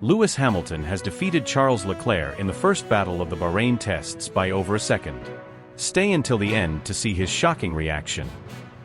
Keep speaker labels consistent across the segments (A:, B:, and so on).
A: Lewis Hamilton has defeated Charles Leclerc in the first battle of the Bahrain tests by over a second. Stay until the end to see his shocking reaction.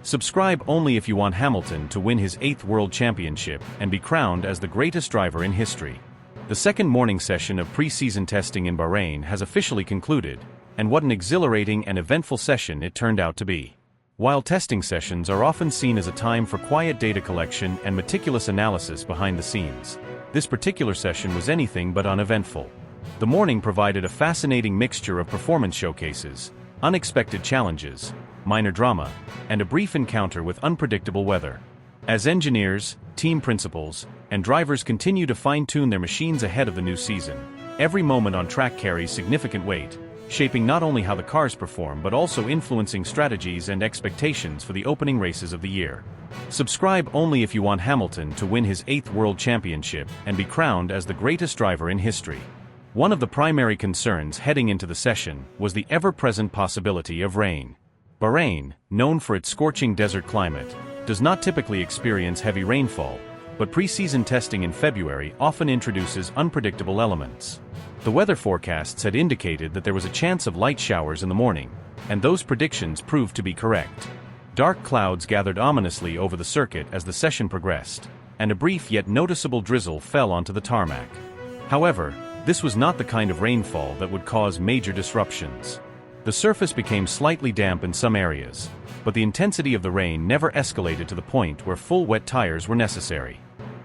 A: Subscribe only if you want Hamilton to win his 8th World Championship and be crowned as the greatest driver in history. The second morning session of pre-season testing in Bahrain has officially concluded, and what an exhilarating and eventful session it turned out to be. While testing sessions are often seen as a time for quiet data collection and meticulous analysis behind the scenes, this particular session was anything but uneventful. The morning provided a fascinating mixture of performance showcases, unexpected challenges, minor drama, and a brief encounter with unpredictable weather. As engineers, team principals, and drivers continue to fine-tune their machines ahead of the new season, every moment on track carries significant weight, shaping not only how the cars perform but also influencing strategies and expectations for the opening races of the year. Subscribe only if you want Hamilton to win his 8th World Championship and be crowned as the greatest driver in history. One of the primary concerns heading into the session was the ever-present possibility of rain. Bahrain, known for its scorching desert climate, does not typically experience heavy rainfall, but pre-season testing in February often introduces unpredictable elements. The weather forecasts had indicated that there was a chance of light showers in the morning, and those predictions proved to be correct. Dark clouds gathered ominously over the circuit as the session progressed, and a brief yet noticeable drizzle fell onto the tarmac. However, this was not the kind of rainfall that would cause major disruptions. The surface became slightly damp in some areas, but the intensity of the rain never escalated to the point where full wet tires were necessary.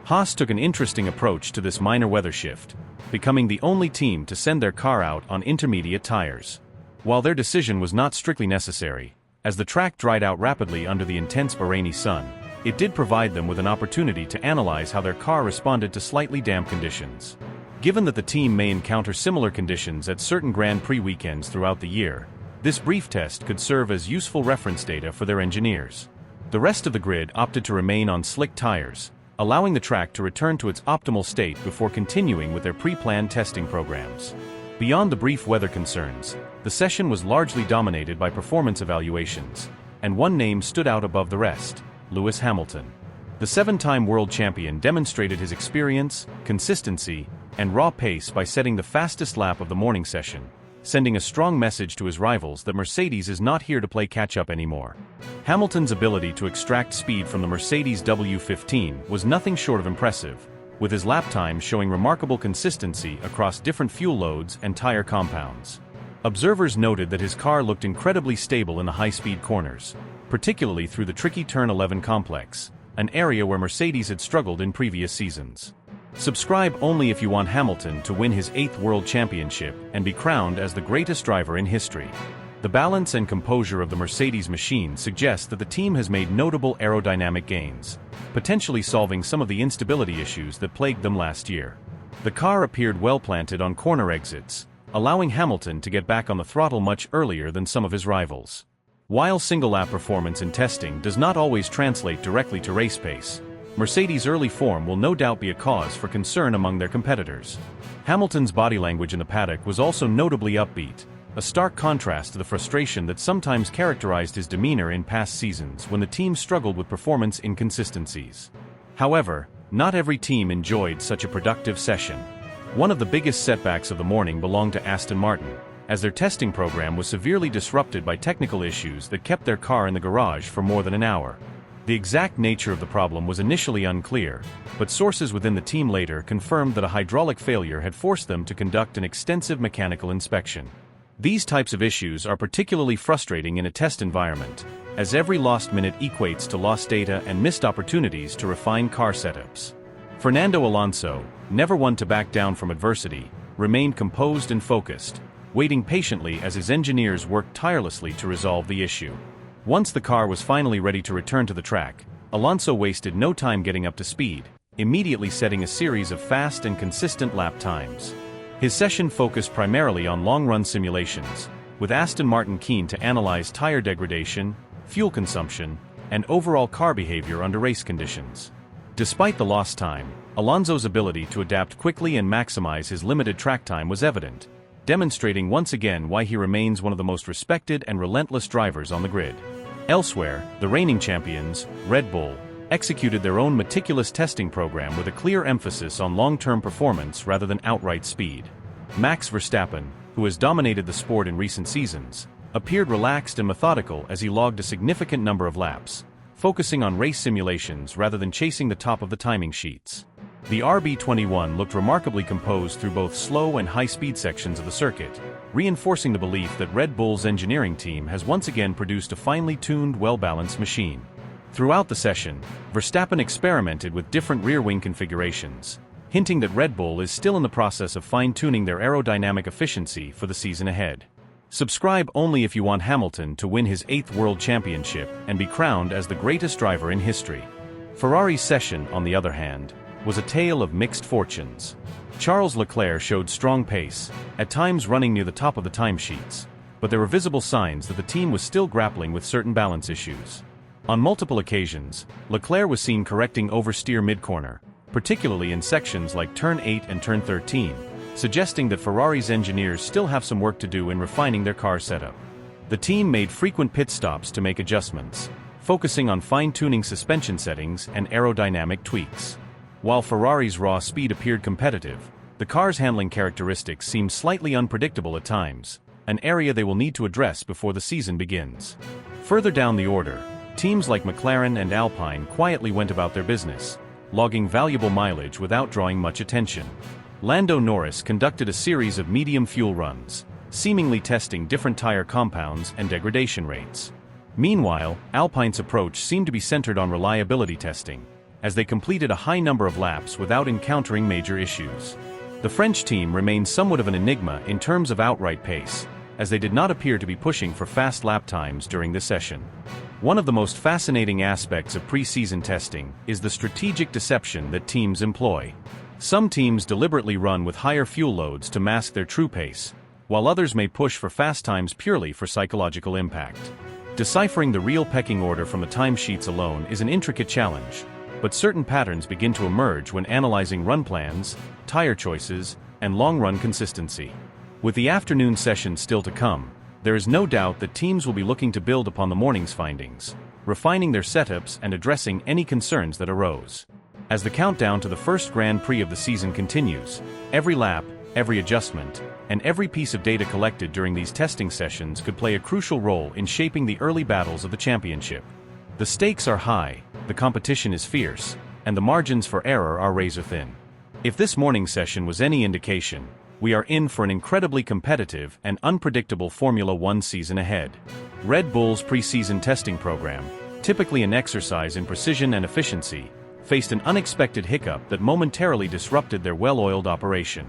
A: Haas took an interesting approach to this minor weather shift, becoming the only team to send their car out on intermediate tires. While their decision was not strictly necessary, as the track dried out rapidly under the intense Bahraini sun, it did provide them with an opportunity to analyze how their car responded to slightly damp conditions. Given that the team may encounter similar conditions at certain Grand Prix weekends throughout the year, this brief test could serve as useful reference data for their engineers. The rest of the grid opted to remain on slick tires, allowing the track to return to its optimal state before continuing with their pre-planned testing programs. Beyond the brief weather concerns, the session was largely dominated by performance evaluations, and one name stood out above the rest: Lewis Hamilton. The 7-time world champion demonstrated his experience, consistency, and raw pace by setting the fastest lap of the morning session, sending a strong message to his rivals that Mercedes is not here to play catch-up anymore. Hamilton's ability to extract speed from the Mercedes W15 was nothing short of impressive, with his lap time showing remarkable consistency across different fuel loads and tire compounds. Observers noted that his car looked incredibly stable in the high-speed corners, particularly through the tricky Turn 11 complex, an area where Mercedes had struggled in previous seasons. Subscribe only if you want Hamilton to win his 8th World Championship and be crowned as the greatest driver in history. The balance and composure of the Mercedes machine suggest that the team has made notable aerodynamic gains, potentially solving some of the instability issues that plagued them last year. The car appeared well planted on corner exits, allowing Hamilton to get back on the throttle much earlier than some of his rivals. While single-lap performance in testing does not always translate directly to race pace, Mercedes' early form will no doubt be a cause for concern among their competitors. Hamilton's body language in the paddock was also notably upbeat, a stark contrast to the frustration that sometimes characterized his demeanor in past seasons when the team struggled with performance inconsistencies. However, not every team enjoyed such a productive session. One of the biggest setbacks of the morning belonged to Aston Martin, as their testing program was severely disrupted by technical issues that kept their car in the garage for more than an hour. The exact nature of the problem was initially unclear, but sources within the team later confirmed that a hydraulic failure had forced them to conduct an extensive mechanical inspection. These types of issues are particularly frustrating in a test environment, as every lost minute equates to lost data and missed opportunities to refine car setups. Fernando Alonso, never one to back down from adversity, remained composed and focused, waiting patiently as his engineers worked tirelessly to resolve the issue. Once the car was finally ready to return to the track, Alonso wasted no time getting up to speed, immediately setting a series of fast and consistent lap times. His session focused primarily on long-run simulations, with Aston Martin keen to analyze tire degradation, fuel consumption, and overall car behavior under race conditions. Despite the lost time, Alonso's ability to adapt quickly and maximize his limited track time was evident, demonstrating once again why he remains one of the most respected and relentless drivers on the grid. Elsewhere, the reigning champions, Red Bull, executed their own meticulous testing program with a clear emphasis on long-term performance rather than outright speed. Max Verstappen, who has dominated the sport in recent seasons, appeared relaxed and methodical as he logged a significant number of laps, focusing on race simulations rather than chasing the top of the timing sheets. The RB21 looked remarkably composed through both slow and high-speed sections of the circuit, reinforcing the belief that Red Bull's engineering team has once again produced a finely tuned, well-balanced machine. Throughout the session, Verstappen experimented with different rear-wing configurations, hinting that Red Bull is still in the process of fine-tuning their aerodynamic efficiency for the season ahead. Subscribe only if you want Hamilton to win his 8th World Championship and be crowned as the greatest driver in history. Ferrari's session, on the other hand, was a tale of mixed fortunes. Charles Leclerc showed strong pace, at times running near the top of the timesheets, but there were visible signs that the team was still grappling with certain balance issues. On multiple occasions, Leclerc was seen correcting oversteer mid-corner, particularly in sections like Turn 8 and Turn 13, suggesting that Ferrari's engineers still have some work to do in refining their car setup. The team made frequent pit stops to make adjustments, focusing on fine-tuning suspension settings and aerodynamic tweaks. While Ferrari's raw speed appeared competitive, the car's handling characteristics seemed slightly unpredictable at times, an area they will need to address before the season begins. Further down the order, teams like McLaren and Alpine quietly went about their business, logging valuable mileage without drawing much attention. Lando Norris conducted a series of medium fuel runs, seemingly testing different tire compounds and degradation rates. Meanwhile, Alpine's approach seemed to be centered on reliability testing, as they completed a high number of laps without encountering major issues. The French team remained somewhat of an enigma in terms of outright pace, as they did not appear to be pushing for fast lap times during the session. One of the most fascinating aspects of pre-season testing is the strategic deception that teams employ. Some teams deliberately run with higher fuel loads to mask their true pace, while others may push for fast times purely for psychological impact. Deciphering the real pecking order from the timesheets alone is an intricate challenge, but certain patterns begin to emerge when analyzing run plans, tire choices, and long-run consistency. With the afternoon session still to come, there is no doubt that teams will be looking to build upon the morning's findings, refining their setups and addressing any concerns that arose. As the countdown to the first Grand Prix of the season continues, every lap, every adjustment, and every piece of data collected during these testing sessions could play a crucial role in shaping the early battles of the championship. The stakes are high, the competition is fierce, and the margins for error are razor-thin. If this morning's session was any indication, we are in for an incredibly competitive and unpredictable Formula One season ahead. Red Bull's pre-season testing program, typically an exercise in precision and efficiency, faced an unexpected hiccup that momentarily disrupted their well-oiled operation.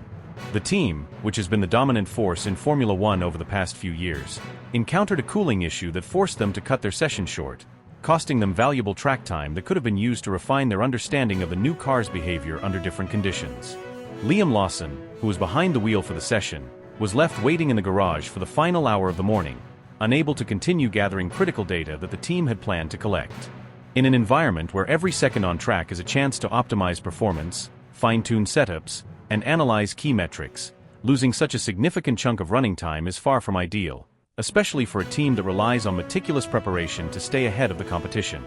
A: The team, which has been the dominant force in Formula One over the past few years, encountered a cooling issue that forced them to cut their session short, costing them valuable track time that could have been used to refine their understanding of the new car's behavior under different conditions. Liam Lawson, who was behind the wheel for the session, was left waiting in the garage for the final hour of the morning, unable to continue gathering critical data that the team had planned to collect. In an environment where every second on track is a chance to optimize performance, fine-tune setups, and analyze key metrics, losing such a significant chunk of running time is far from ideal, especially for a team that relies on meticulous preparation to stay ahead of the competition.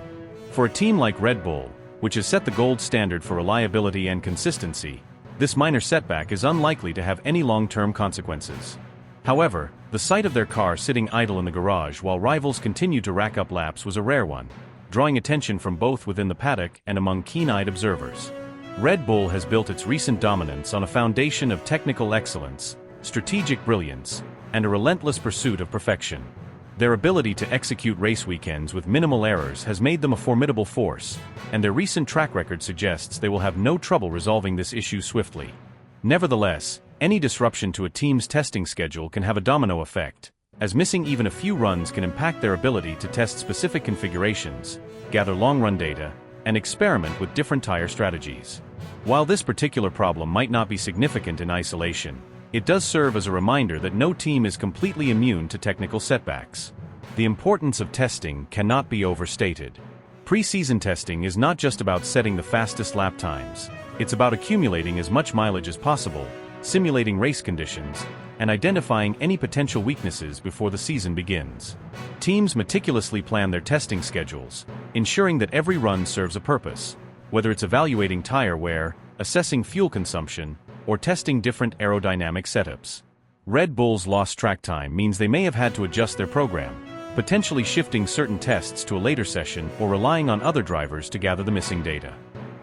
A: For a team like Red Bull, which has set the gold standard for reliability and consistency, this minor setback is unlikely to have any long-term consequences. However, the sight of their car sitting idle in the garage while rivals continued to rack up laps was a rare one, drawing attention from both within the paddock and among keen-eyed observers. Red Bull has built its recent dominance on a foundation of technical excellence, strategic brilliance, and a relentless pursuit of perfection. Their ability to execute race weekends with minimal errors has made them a formidable force, and their recent track record suggests they will have no trouble resolving this issue swiftly. Nevertheless, any disruption to a team's testing schedule can have a domino effect, as missing even a few runs can impact their ability to test specific configurations, gather long-run data, and experiment with different tire strategies. While this particular problem might not be significant in isolation, it does serve as a reminder that no team is completely immune to technical setbacks. The importance of testing cannot be overstated. Pre-season testing is not just about setting the fastest lap times, it's about accumulating as much mileage as possible, simulating race conditions, and identifying any potential weaknesses before the season begins. Teams meticulously plan their testing schedules, ensuring that every run serves a purpose, whether it's evaluating tire wear, assessing fuel consumption, or testing different aerodynamic setups. Red Bull's lost track time means they may have had to adjust their program, potentially shifting certain tests to a later session or relying on other drivers to gather the missing data.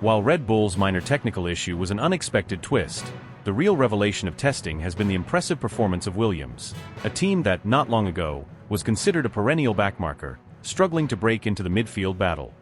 A: While Red Bull's minor technical issue was an unexpected twist, the real revelation of testing has been the impressive performance of Williams, a team that, not long ago, was considered a perennial backmarker, struggling to break into the midfield battle.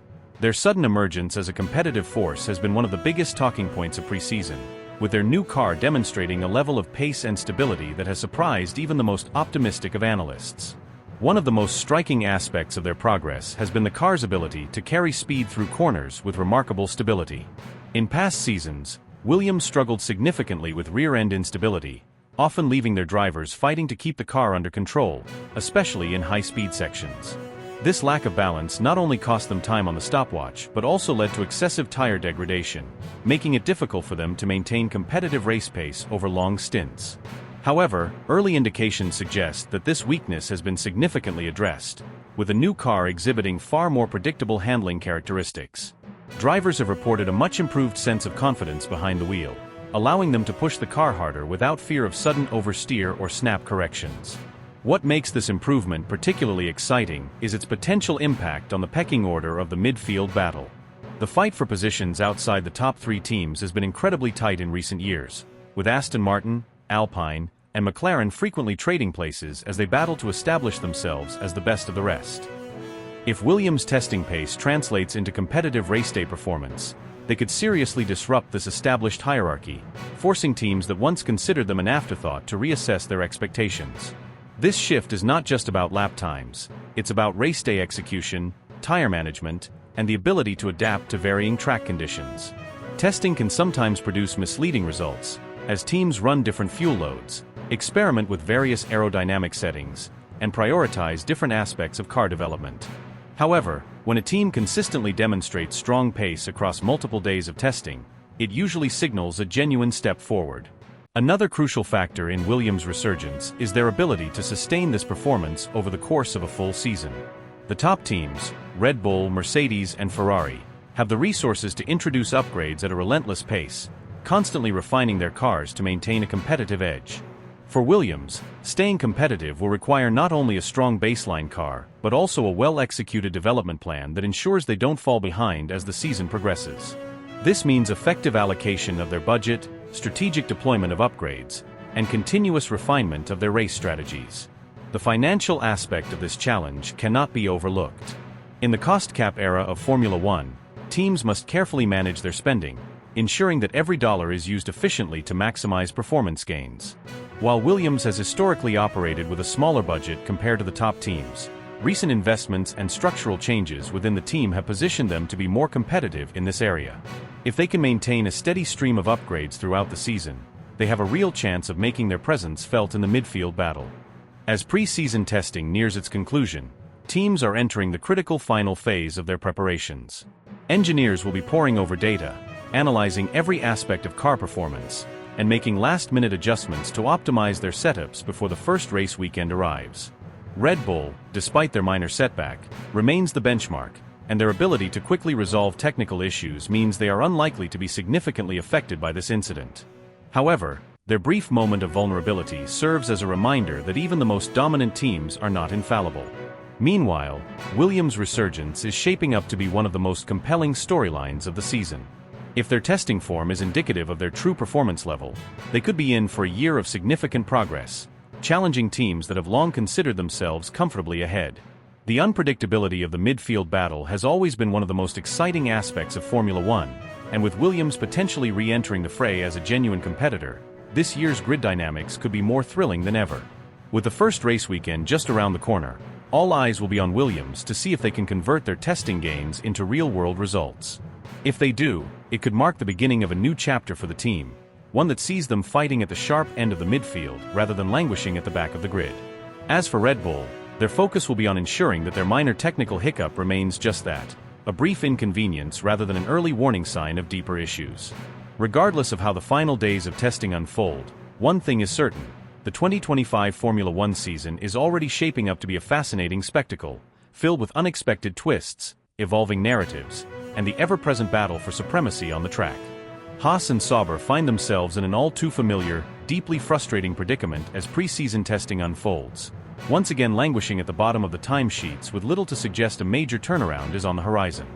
A: Their sudden emergence as a competitive force has been one of the biggest talking points of preseason, with their new car demonstrating a level of pace and stability that has surprised even the most optimistic of analysts. One of the most striking aspects of their progress has been the car's ability to carry speed through corners with remarkable stability. In past seasons, Williams struggled significantly with rear-end instability, often leaving their drivers fighting to keep the car under control, especially in high-speed sections. This lack of balance not only cost them time on the stopwatch but also led to excessive tire degradation, making it difficult for them to maintain competitive race pace over long stints. However, early indications suggest that this weakness has been significantly addressed, with the new car exhibiting far more predictable handling characteristics. Drivers have reported a much improved sense of confidence behind the wheel, allowing them to push the car harder without fear of sudden oversteer or snap corrections. What makes this improvement particularly exciting is its potential impact on the pecking order of the midfield battle. The fight for positions outside the top three teams has been incredibly tight in recent years, with Aston Martin, Alpine, and McLaren frequently trading places as they battle to establish themselves as the best of the rest. If Williams' testing pace translates into competitive race day performance, they could seriously disrupt this established hierarchy, forcing teams that once considered them an afterthought to reassess their expectations. This shift is not just about lap times, it's about race day execution, tire management, and the ability to adapt to varying track conditions. Testing can sometimes produce misleading results, as teams run different fuel loads, experiment with various aerodynamic settings, and prioritize different aspects of car development. However, when a team consistently demonstrates strong pace across multiple days of testing, it usually signals a genuine step forward. Another crucial factor in Williams' resurgence is their ability to sustain this performance over the course of a full season. The top teams, Red Bull, Mercedes, and Ferrari, have the resources to introduce upgrades at a relentless pace, constantly refining their cars to maintain a competitive edge. For Williams, staying competitive will require not only a strong baseline car, but also a well-executed development plan that ensures they don't fall behind as the season progresses. This means effective allocation of their budget, strategic deployment of upgrades, and continuous refinement of their race strategies. The financial aspect of this challenge cannot be overlooked. In the cost-cap era of Formula One, teams must carefully manage their spending, ensuring that every dollar is used efficiently to maximize performance gains. While Williams has historically operated with a smaller budget compared to the top teams, recent investments and structural changes within the team have positioned them to be more competitive in this area. If they can maintain a steady stream of upgrades throughout the season, they have a real chance of making their presence felt in the midfield battle. As pre-season testing nears its conclusion, teams are entering the critical final phase of their preparations. Engineers will be poring over data, analyzing every aspect of car performance, and making last-minute adjustments to optimize their setups before the first race weekend arrives. Red Bull, despite their minor setback, remains the benchmark, and their ability to quickly resolve technical issues means they are unlikely to be significantly affected by this incident. However, their brief moment of vulnerability serves as a reminder that even the most dominant teams are not infallible. Meanwhile, Williams' resurgence is shaping up to be one of the most compelling storylines of the season. If their testing form is indicative of their true performance level, they could be in for a year of significant progress, challenging teams that have long considered themselves comfortably ahead. The unpredictability of the midfield battle has always been one of the most exciting aspects of Formula One, and with Williams potentially re-entering the fray as a genuine competitor, this year's grid dynamics could be more thrilling than ever. With the first race weekend just around the corner, all eyes will be on Williams to see if they can convert their testing gains into real-world results. If they do, it could mark the beginning of a new chapter for the team, one that sees them fighting at the sharp end of the midfield rather than languishing at the back of the grid. As for Red Bull, their focus will be on ensuring that their minor technical hiccup remains just that, a brief inconvenience rather than an early warning sign of deeper issues. Regardless of how the final days of testing unfold, one thing is certain: the 2025 Formula One season is already shaping up to be a fascinating spectacle, filled with unexpected twists, evolving narratives, and the ever-present battle for supremacy on the track. Haas and Sauber find themselves in an all-too-familiar, deeply frustrating predicament as pre-season testing unfolds, once again languishing at the bottom of the timesheets with little to suggest a major turnaround is on the horizon.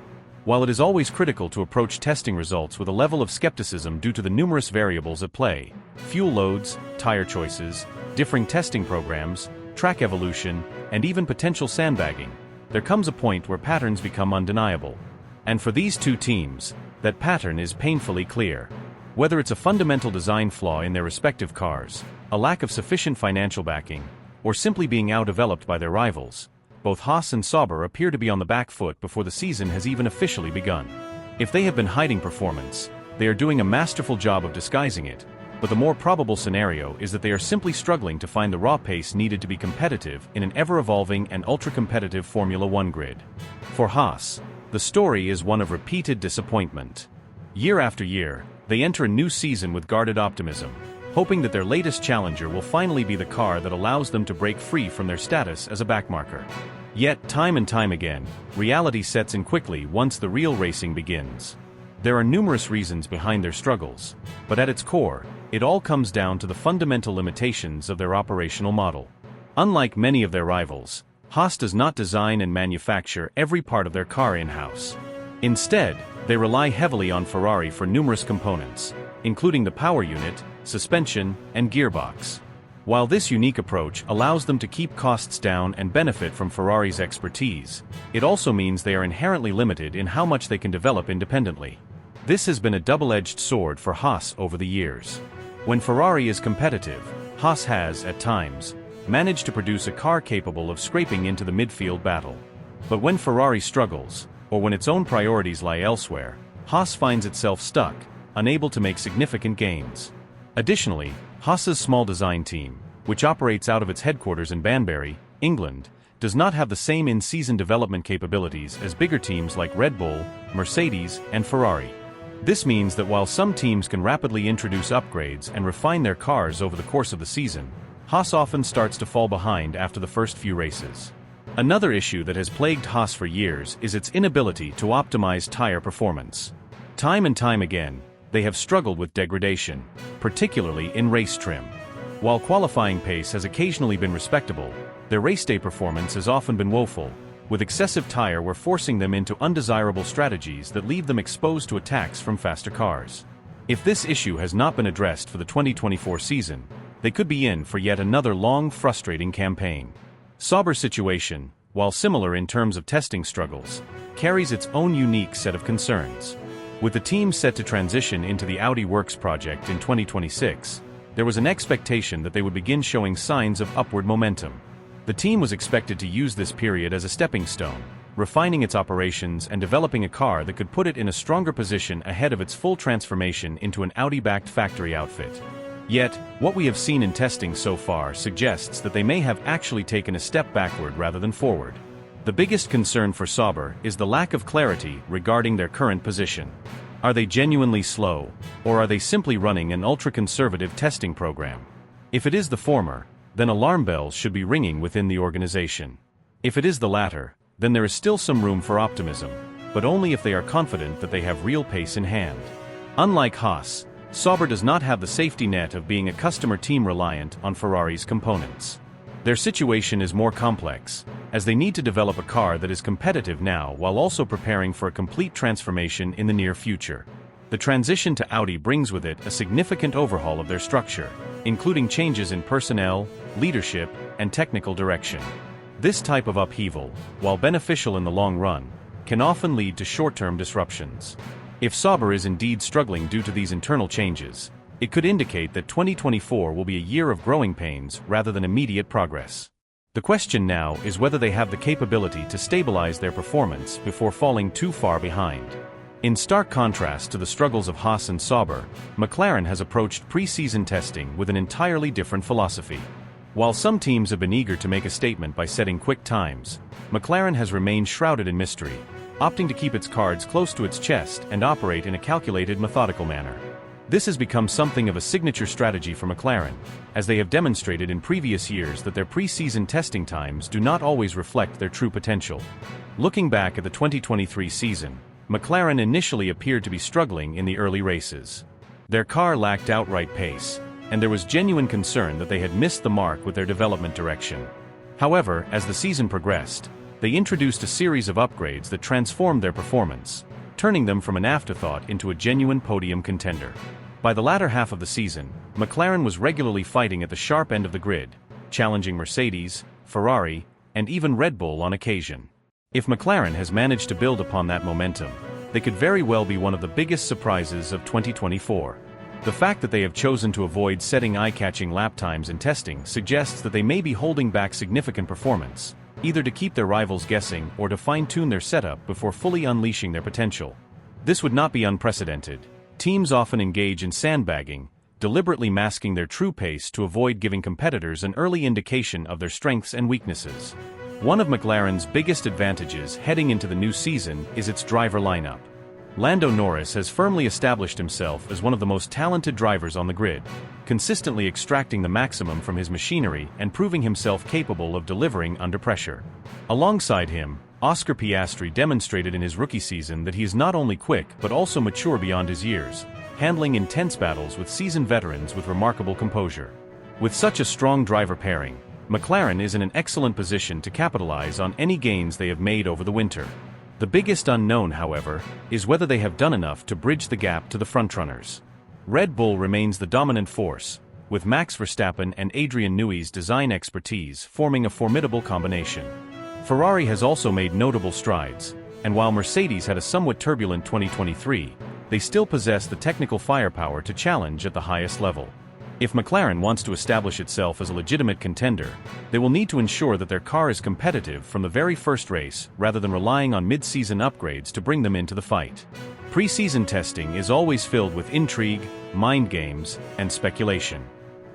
A: While it is always critical to approach testing results with a level of skepticism due to the numerous variables at play, fuel loads, tire choices, differing testing programs, track evolution, and even potential sandbagging, there comes a point where patterns become undeniable. And for these two teams, that pattern is painfully clear. Whether it's a fundamental design flaw in their respective cars, a lack of sufficient financial backing, or simply being outdeveloped by their rivals, both Haas and Sauber appear to be on the back foot before the season has even officially begun. If they have been hiding performance, they are doing a masterful job of disguising it, but the more probable scenario is that they are simply struggling to find the raw pace needed to be competitive in an ever-evolving and ultra-competitive Formula One grid. For Haas, the story is one of repeated disappointment. Year after year, they enter a new season with guarded optimism, hoping that their latest challenger will finally be the car that allows them to break free from their status as a backmarker. Yet, time and time again, reality sets in quickly once the real racing begins. There are numerous reasons behind their struggles, but at its core, it all comes down to the fundamental limitations of their operational model. Unlike many of their rivals, Haas does not design and manufacture every part of their car in-house. Instead, they rely heavily on Ferrari for numerous components, including the power unit, suspension, and gearbox. While this unique approach allows them to keep costs down and benefit from Ferrari's expertise, it also means they are inherently limited in how much they can develop independently. This has been a double-edged sword for Haas over the years. When Ferrari is competitive, Haas has, at times, managed to produce a car capable of scraping into the midfield battle. But when Ferrari struggles, or when its own priorities lie elsewhere, Haas finds itself stuck, unable to make significant gains. Additionally, Haas's small design team, which operates out of its headquarters in Banbury, England, does not have the same in-season development capabilities as bigger teams like Red Bull, Mercedes, and Ferrari. This means that while some teams can rapidly introduce upgrades and refine their cars over the course of the season, Haas often starts to fall behind after the first few races. Another issue that has plagued Haas for years is its inability to optimize tire performance. Time and time again, they have struggled with degradation, particularly in race trim. While qualifying pace has occasionally been respectable, their race day performance has often been woeful, with excessive tire wear forcing them into undesirable strategies that leave them exposed to attacks from faster cars. If this issue has not been addressed for the 2024 season, they could be in for yet another long, frustrating campaign. Sauber's situation, while similar in terms of testing struggles, carries its own unique set of concerns. With the team set to transition into the Audi Works project in 2026, there was an expectation that they would begin showing signs of upward momentum. The team was expected to use this period as a stepping stone, refining its operations and developing a car that could put it in a stronger position ahead of its full transformation into an Audi-backed factory outfit. Yet, what we have seen in testing so far suggests that they may have actually taken a step backward rather than forward. The biggest concern for Sauber is the lack of clarity regarding their current position. Are they genuinely slow, or are they simply running an ultra-conservative testing program? If it is the former, then alarm bells should be ringing within the organization. If it is the latter, then there is still some room for optimism, but only if they are confident that they have real pace in hand. Unlike Haas, Sauber does not have the safety net of being a customer team reliant on Ferrari's components. Their situation is more complex, as they need to develop a car that is competitive now while also preparing for a complete transformation in the near future. The transition to Audi brings with it a significant overhaul of their structure, including changes in personnel, leadership, and technical direction. This type of upheaval, while beneficial in the long run, can often lead to short-term disruptions. If Sauber is indeed struggling due to these internal changes, it could indicate that 2024 will be a year of growing pains rather than immediate progress. The question now is whether they have the capability to stabilize their performance before falling too far behind. In stark contrast to the struggles of Haas and Sauber, McLaren has approached pre-season testing with an entirely different philosophy. While some teams have been eager to make a statement by setting quick times, McLaren has remained shrouded in mystery, opting to keep its cards close to its chest and operate in a calculated, methodical manner. This has become something of a signature strategy for McLaren, as they have demonstrated in previous years that their pre-season testing times do not always reflect their true potential. Looking back at the 2023 season, McLaren initially appeared to be struggling in the early races. Their car lacked outright pace, and there was genuine concern that they had missed the mark with their development direction. However, as the season progressed, they introduced a series of upgrades that transformed their performance, turning them from an afterthought into a genuine podium contender. By the latter half of the season, McLaren was regularly fighting at the sharp end of the grid, challenging Mercedes, Ferrari, and even Red Bull on occasion. If McLaren has managed to build upon that momentum, they could very well be one of the biggest surprises of 2024. The fact that they have chosen to avoid setting eye-catching lap times in testing suggests that they may be holding back significant performance, either to keep their rivals guessing or to fine-tune their setup before fully unleashing their potential. This would not be unprecedented. Teams often engage in sandbagging, deliberately masking their true pace to avoid giving competitors an early indication of their strengths and weaknesses. One of McLaren's biggest advantages heading into the new season is its driver lineup. Lando Norris has firmly established himself as one of the most talented drivers on the grid, consistently extracting the maximum from his machinery and proving himself capable of delivering under pressure. Alongside him, Oscar Piastri demonstrated in his rookie season that he is not only quick but also mature beyond his years, handling intense battles with seasoned veterans with remarkable composure. With such a strong driver pairing, McLaren is in an excellent position to capitalize on any gains they have made over the winter. The biggest unknown, however, is whether they have done enough to bridge the gap to the frontrunners. Red Bull remains the dominant force, with Max Verstappen and Adrian Newey's design expertise forming a formidable combination. Ferrari has also made notable strides, and while Mercedes had a somewhat turbulent 2023, they still possess the technical firepower to challenge at the highest level. If McLaren wants to establish itself as a legitimate contender, they will need to ensure that their car is competitive from the very first race rather than relying on mid-season upgrades to bring them into the fight. Pre-season testing is always filled with intrigue, mind games, and speculation.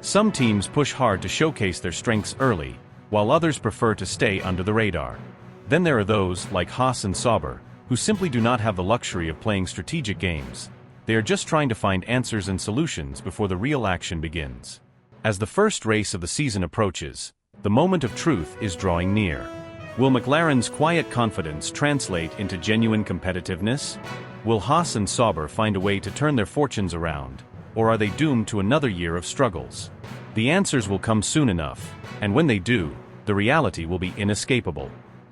A: Some teams push hard to showcase their strengths early, while others prefer to stay under the radar. Then there are those, like Haas and Sauber, who simply do not have the luxury of playing strategic games. They are just trying to find answers and solutions before the real action begins. As the first race of the season approaches, the moment of truth is drawing near. Will McLaren's quiet confidence translate into genuine competitiveness? Will Haas and Sauber find a way to turn their fortunes around, or are they doomed to another year of struggles? The answers will come soon enough, and when they do, the reality will be inescapable.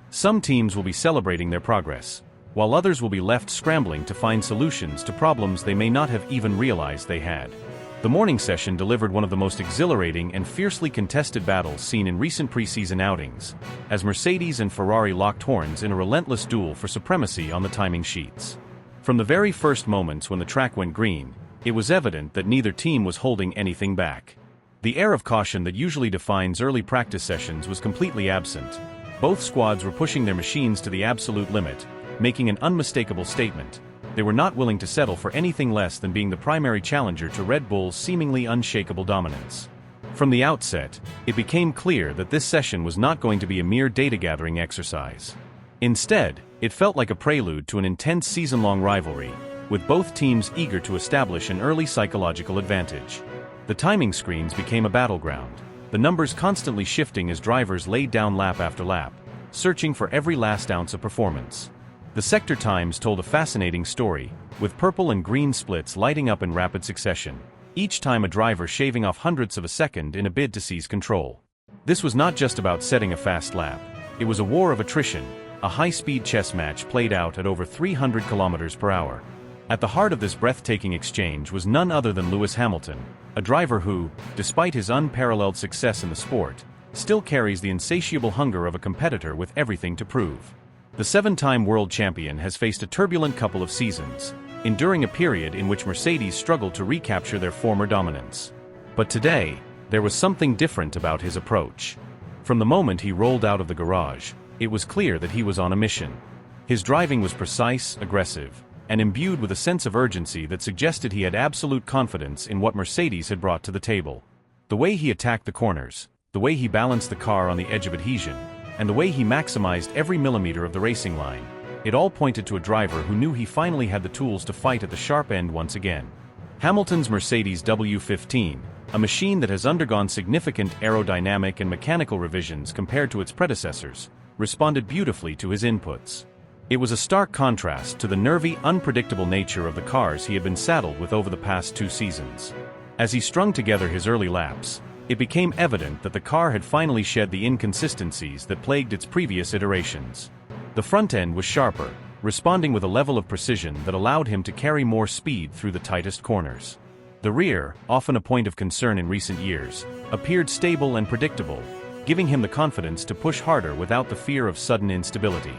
A: Some teams will be celebrating their progress, while others will be left scrambling to find solutions to problems they may not have even realized they had. The morning session delivered one of the most exhilarating and fiercely contested battles seen in recent preseason outings, as Mercedes and Ferrari locked horns in a relentless duel for supremacy on the timing sheets. From the very first moments when the track went green, it was evident that neither team was holding anything back. The air of caution that usually defines early practice sessions was completely absent. Both squads were pushing their machines to the absolute limit, making an unmistakable statement. They were not willing to settle for anything less than being the primary challenger to Red Bull's seemingly unshakable dominance. From the outset, it became clear that this session was not going to be a mere data-gathering exercise. Instead, it felt like a prelude to an intense season-long rivalry, with both teams eager to establish an early psychological advantage. The timing screens became a battleground, the numbers constantly shifting as drivers laid down lap after lap, searching for every last ounce of performance. The sector times told a fascinating story, with purple and green splits lighting up in rapid succession, each time a driver shaving off hundredths of a second in a bid to seize control. This was not just about setting a fast lap, it was a war of attrition, a high-speed chess match played out at over 300 kilometers per hour. At the heart of this breathtaking exchange was none other than Lewis Hamilton, a driver who, despite his unparalleled success in the sport, still carries the insatiable hunger of a competitor with everything to prove. The seven-time world champion has faced a turbulent couple of seasons, enduring a period in which Mercedes struggled to recapture their former dominance. But today, there was something different about his approach. From the moment he rolled out of the garage, it was clear that he was on a mission. His driving was precise, aggressive, and imbued with a sense of urgency that suggested he had absolute confidence in what Mercedes had brought to the table. The way he attacked the corners, the way he balanced the car on the edge of adhesion, and the way he maximized every millimeter of the racing line, it all pointed to a driver who knew he finally had the tools to fight at the sharp end once again. Hamilton's Mercedes W15, a machine that has undergone significant aerodynamic and mechanical revisions compared to its predecessors, responded beautifully to his inputs. It was a stark contrast to the nervy, unpredictable nature of the cars he had been saddled with over the past 2 seasons. As he strung together his early laps, it became evident that the car had finally shed the inconsistencies that plagued its previous iterations. The front end was sharper, responding with a level of precision that allowed him to carry more speed through the tightest corners. The rear, often a point of concern in recent years, appeared stable and predictable, giving him the confidence to push harder without the fear of sudden instability.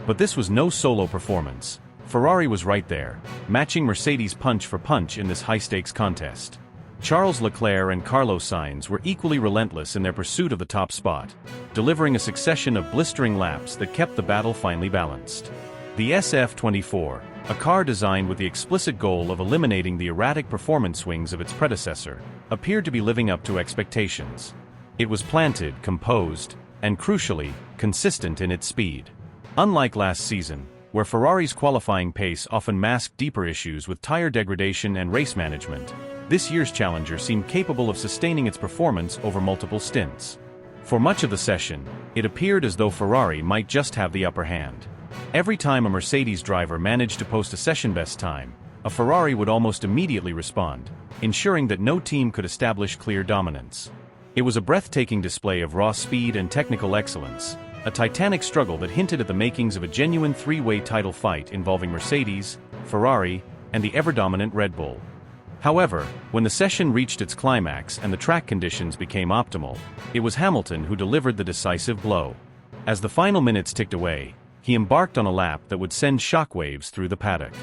A: But this was no solo performance. Ferrari was right there, matching Mercedes punch for punch in this high-stakes contest. Charles Leclerc and Carlos Sainz were equally relentless in their pursuit of the top spot, delivering a succession of blistering laps that kept the battle finely balanced. The SF24, a car designed with the explicit goal of eliminating the erratic performance swings of its predecessor, appeared to be living up to expectations. It was planted, composed, and crucially, consistent in its speed. Unlike last season, where Ferrari's qualifying pace often masked deeper issues with tire degradation and race management, this year's challenger seemed capable of sustaining its performance over multiple stints. For much of the session, it appeared as though Ferrari might just have the upper hand. Every time a Mercedes driver managed to post a session-best time, a Ferrari would almost immediately respond, ensuring that no team could establish clear dominance. It was a breathtaking display of raw speed and technical excellence, a titanic struggle that hinted at the makings of a genuine 3-way title fight involving Mercedes, Ferrari, and the ever-dominant Red Bull. However, when the session reached its climax and the track conditions became optimal, it was Hamilton who delivered the decisive blow. As the final minutes ticked away, he embarked on a lap that would send shockwaves through the paddock.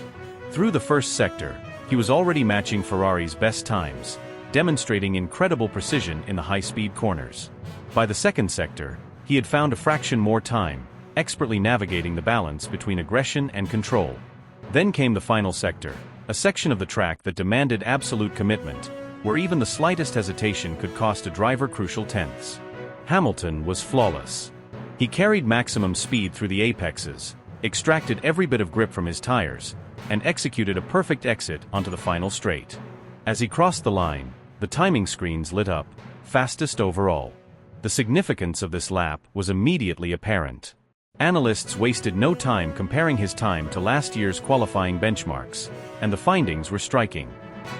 A: Through the first sector, he was already matching Ferrari's best times, demonstrating incredible precision in the high-speed corners. By the second sector, he had found a fraction more time, expertly navigating the balance between aggression and control. Then came the final sector, a section of the track that demanded absolute commitment, where even the slightest hesitation could cost a driver crucial tenths. Hamilton was flawless. He carried maximum speed through the apexes, extracted every bit of grip from his tires, and executed a perfect exit onto the final straight. As he crossed the line, the timing screens lit up, fastest overall. The significance of this lap was immediately apparent. Analysts wasted no time comparing his time to last year's qualifying benchmarks, and the findings were striking.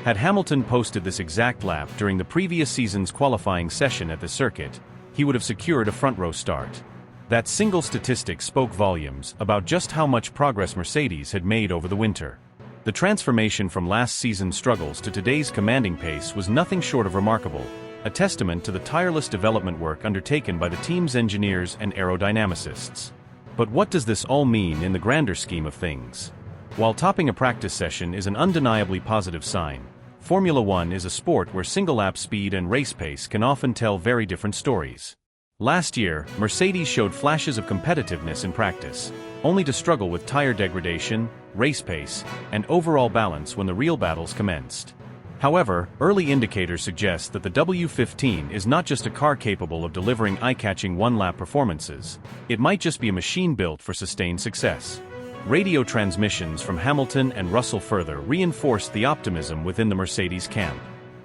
A: Had Hamilton posted this exact lap during the previous season's qualifying session at the circuit, he would have secured a front-row start. That single statistic spoke volumes about just how much progress Mercedes had made over the winter. The transformation from last season's struggles to today's commanding pace was nothing short of remarkable, a testament to the tireless development work undertaken by the team's engineers and aerodynamicists. But what does this all mean in the grander scheme of things? While topping a practice session is an undeniably positive sign, Formula One is a sport where single-lap speed and race pace can often tell very different stories. Last year, Mercedes showed flashes of competitiveness in practice, only to struggle with tire degradation, race pace, and overall balance when the real battles commenced. However, early indicators suggest that the W15 is not just a car capable of delivering eye-catching one-lap performances, it might just be a machine built for sustained success. Radio transmissions from Hamilton and Russell further reinforced the optimism within the Mercedes camp.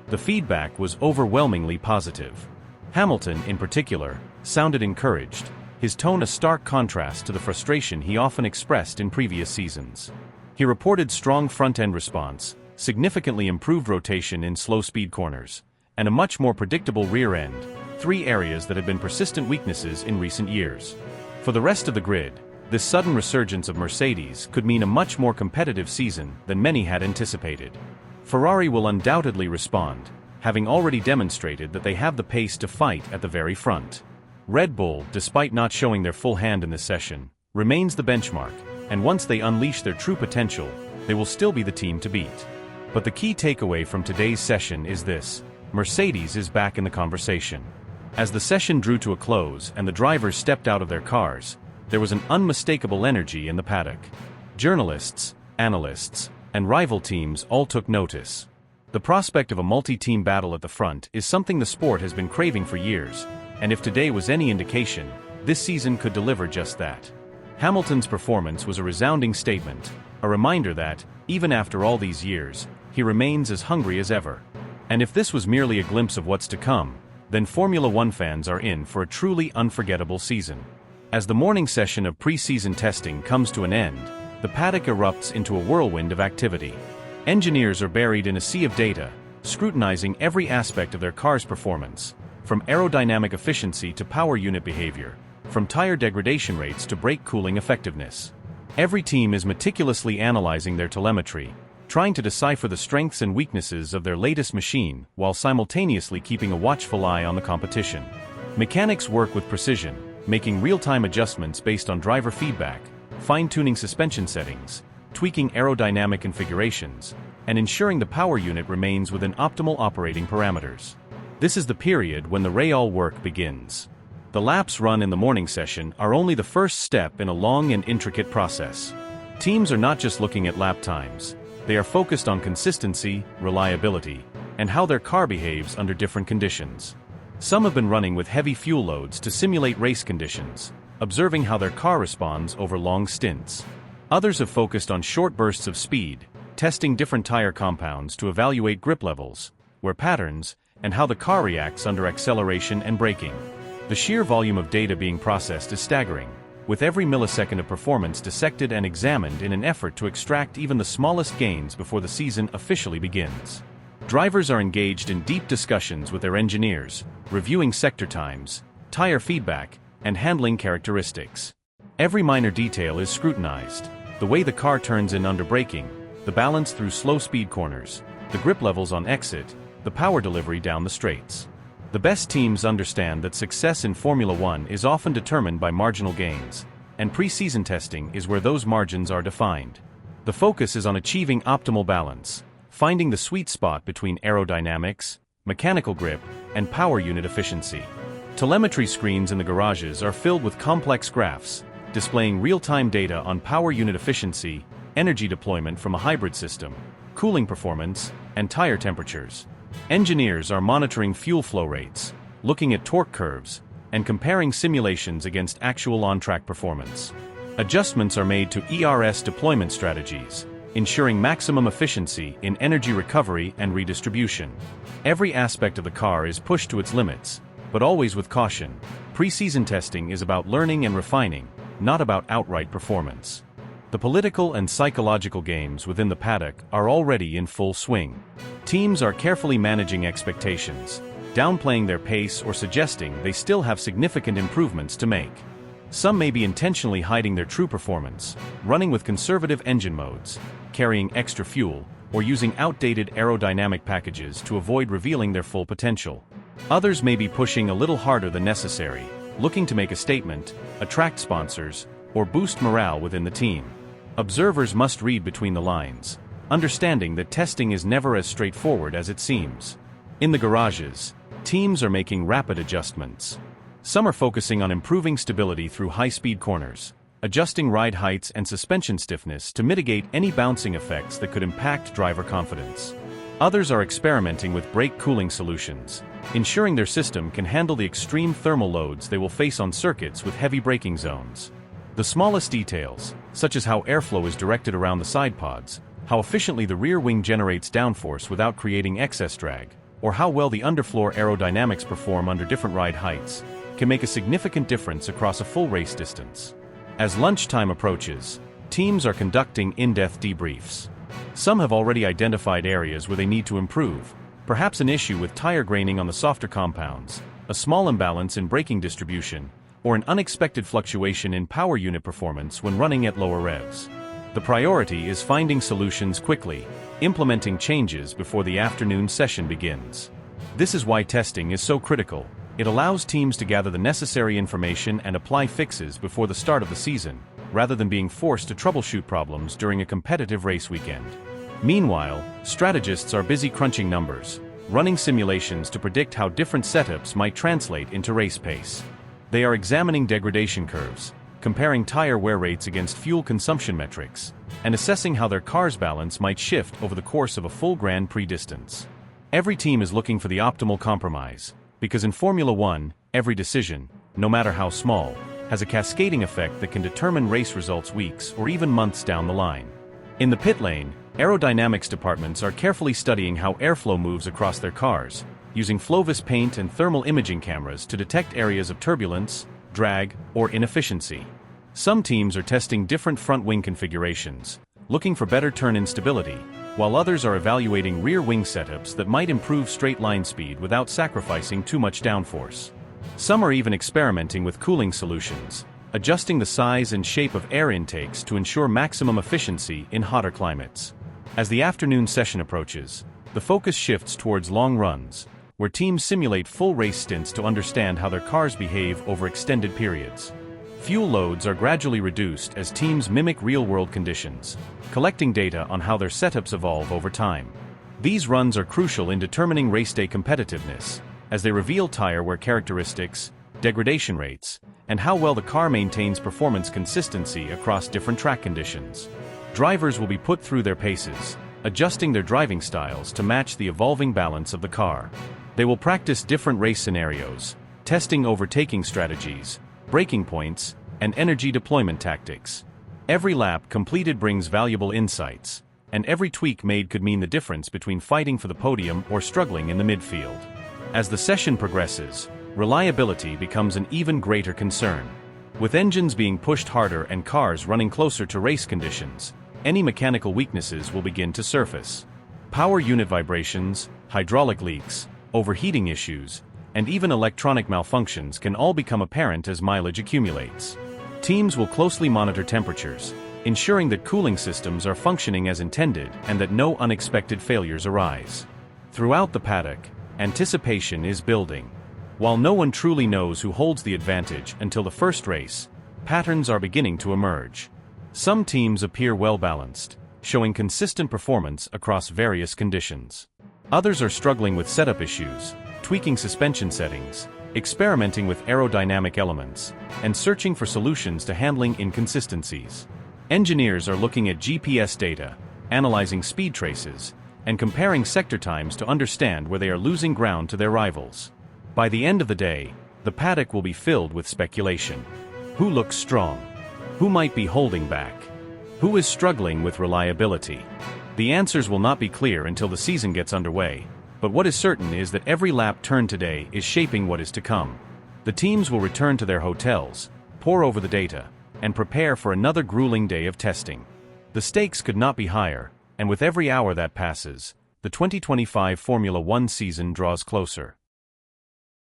A: The feedback was overwhelmingly positive. Hamilton, in particular, sounded encouraged, his tone a stark contrast to the frustration he often expressed in previous seasons. He reported strong front-end response, significantly improved rotation in slow-speed corners, and a much more predictable rear end, 3 areas that had been persistent weaknesses in recent years. For the rest of the grid, this sudden resurgence of Mercedes could mean a much more competitive season than many had anticipated. Ferrari will undoubtedly respond, having already demonstrated that they have the pace to fight at the very front. Red Bull, despite not showing their full hand in this session, remains the benchmark, and once they unleash their true potential, they will still be the team to beat. But the key takeaway from today's session is this: Mercedes is back in the conversation. As the session drew to a close and the drivers stepped out of their cars, there was an unmistakable energy in the paddock. Journalists, analysts, and rival teams all took notice. The prospect of a multi-team battle at the front is something the sport has been craving for years, and if today was any indication, this season could deliver just that. Hamilton's performance was a resounding statement, a reminder that, even after all these years, he he remains as hungry as ever. And if this was merely a glimpse of what's to come, then Formula One fans are in for a truly unforgettable season. As the morning session of pre-season testing comes to an end, the paddock erupts into a whirlwind of activity. Engineers are buried in a sea of data, scrutinizing every aspect of their car's performance, from aerodynamic efficiency to power unit behavior, from tire degradation rates to brake cooling effectiveness. Every team is meticulously analyzing their telemetry, trying to decipher the strengths and weaknesses of their latest machine while simultaneously keeping a watchful eye on the competition. Mechanics work with precision, making real-time adjustments based on driver feedback, fine-tuning suspension settings, tweaking aerodynamic configurations, and ensuring the power unit remains within optimal operating parameters. This is the period when the real work begins. The laps run in the morning session are only the first step in a long and intricate process. Teams are not just looking at lap times. They are focused on consistency, reliability, and how their car behaves under different conditions. Some have been running with heavy fuel loads to simulate race conditions, observing how their car responds over long stints. Others have focused on short bursts of speed, testing different tire compounds to evaluate grip levels, wear patterns, and how the car reacts under acceleration and braking. The sheer volume of data being processed is staggering, with every millisecond of performance dissected and examined in an effort to extract even the smallest gains before the season officially begins. Drivers are engaged in deep discussions with their engineers, reviewing sector times, tire feedback, and handling characteristics. Every minor detail is scrutinized: the way the car turns in under braking, the balance through slow-speed corners, the grip levels on exit, the power delivery down the straights. The best teams understand that success in Formula One is often determined by marginal gains, and pre-season testing is where those margins are defined. The focus is on achieving optimal balance, finding the sweet spot between aerodynamics, mechanical grip, and power unit efficiency. Telemetry screens in the garages are filled with complex graphs, displaying real-time data on power unit efficiency, energy deployment from a hybrid system, cooling performance, and tire temperatures. Engineers are monitoring fuel flow rates, looking at torque curves, and comparing simulations against actual on-track performance. Adjustments are made to ERS deployment strategies, ensuring maximum efficiency in energy recovery and redistribution. Every aspect of the car is pushed to its limits, but always with caution. Pre-season testing is about learning and refining, not about outright performance. The political and psychological games within the paddock are already in full swing. Teams are carefully managing expectations, downplaying their pace or suggesting they still have significant improvements to make. Some may be intentionally hiding their true performance, running with conservative engine modes, carrying extra fuel, or using outdated aerodynamic packages to avoid revealing their full potential. Others may be pushing a little harder than necessary, looking to make a statement, attract sponsors, or boost morale within the team. Observers must read between the lines, understanding that testing is never as straightforward as it seems. In the garages, teams are making rapid adjustments. Some are focusing on improving stability through high-speed corners, adjusting ride heights and suspension stiffness to mitigate any bouncing effects that could impact driver confidence. Others are experimenting with brake cooling solutions, ensuring their system can handle the extreme thermal loads they will face on circuits with heavy braking zones. The smallest details, such as how airflow is directed around the side pods, how efficiently the rear wing generates downforce without creating excess drag, or how well the underfloor aerodynamics perform under different ride heights, can make a significant difference across a full race distance. As lunchtime approaches, teams are conducting in-depth debriefs. Some have already identified areas where they need to improve, perhaps an issue with tire graining on the softer compounds, a small imbalance in braking distribution, or an unexpected fluctuation in power unit performance when running at lower revs. The priority is finding solutions quickly, implementing changes before the afternoon session begins. This is why testing is so critical. It allows teams to gather the necessary information and apply fixes before the start of the season, rather than being forced to troubleshoot problems during a competitive race weekend. Meanwhile, strategists are busy crunching numbers, running simulations to predict how different setups might translate into race pace. They are examining degradation curves, comparing tire wear rates against fuel consumption metrics, and assessing how their car's balance might shift over the course of a full Grand Prix distance. Every team is looking for the optimal compromise, because in Formula One, every decision, no matter how small, has a cascading effect that can determine race results weeks or even months down the line. In the pit lane, Aerodynamics departments are carefully studying how airflow moves across their cars, using Flovis paint and thermal imaging cameras to detect areas of turbulence, drag, or inefficiency. Some teams are testing different front wing configurations, looking for better turn-in stability, while others are evaluating rear wing setups that might improve straight line speed without sacrificing too much downforce. Some are even experimenting with cooling solutions, adjusting the size and shape of air intakes to ensure maximum efficiency in hotter climates. As the afternoon session approaches, the focus shifts towards long runs, where teams simulate full race stints to understand how their cars behave over extended periods. Fuel loads are gradually reduced as teams mimic real-world conditions, collecting data on how their setups evolve over time. These runs are crucial in determining race day competitiveness, as they reveal tire wear characteristics, degradation rates, and how well the car maintains performance consistency across different track conditions. Drivers will be put through their paces, adjusting their driving styles to match the evolving balance of the car. They will practice different race scenarios, testing overtaking strategies, braking points, and energy deployment tactics. Every lap completed brings valuable insights, and every tweak made could mean the difference between fighting for the podium or struggling in the midfield. As the session progresses, reliability becomes an even greater concern. With engines being pushed harder and cars running closer to race conditions, any mechanical weaknesses will begin to surface. Power unit vibrations, hydraulic leaks, overheating issues, and even electronic malfunctions can all become apparent as mileage accumulates. Teams will closely monitor temperatures, ensuring that cooling systems are functioning as intended and that no unexpected failures arise. Throughout the paddock, anticipation is building. While no one truly knows who holds the advantage until the first race, patterns are beginning to emerge. Some teams appear well-balanced, showing consistent performance across various conditions. Others are struggling with setup issues, tweaking suspension settings, experimenting with aerodynamic elements, and searching for solutions to handling inconsistencies. Engineers are looking at GPS data, analyzing speed traces, and comparing sector times to understand where they are losing ground to their rivals. By the end of the day, the paddock will be filled with speculation. Who looks strong? Who might be holding back? Who is struggling with reliability? The answers will not be clear until the season gets underway. But what is certain is that every lap turned today is shaping what is to come. The teams will return to their hotels, pore over the data, and prepare for another grueling day of testing. The stakes could not be higher, and with every hour that passes, the 2025 Formula One season draws closer.